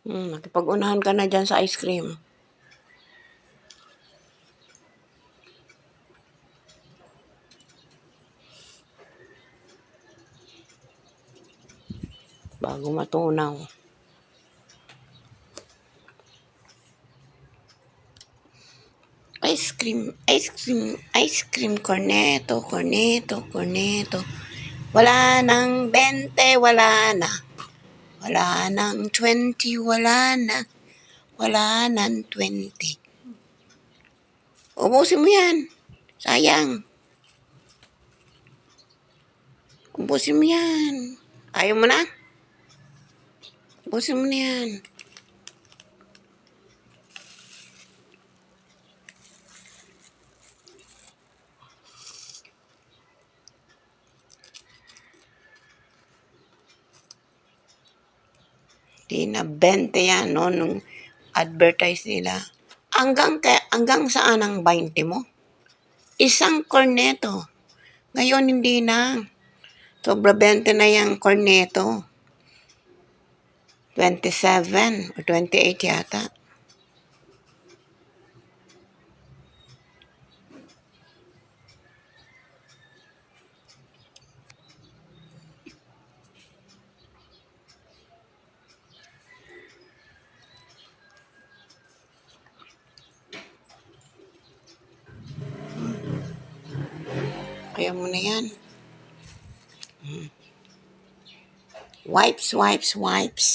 Nakipag-unahan ka na dyan sa ice cream. Bago matunaw. Ice cream, ice cream, ice cream, corneto, corneto, corneto. Wala nang 20, wala na. Wala nang 20, wala na. Wala nang 20. Ubusin mo yan. Sayang. Ubusin mo yan. Ayaw mo na? Ubusin mo na yan. Di na 20 yan, no? Nung advertise nila. Hanggang saan ang 20 mo? Isang corneto. Ngayon hindi na. Sobra 20 na yung corneto. 27 o 28 yata. Kaya mo na yan. Wipes, wipes, wipes.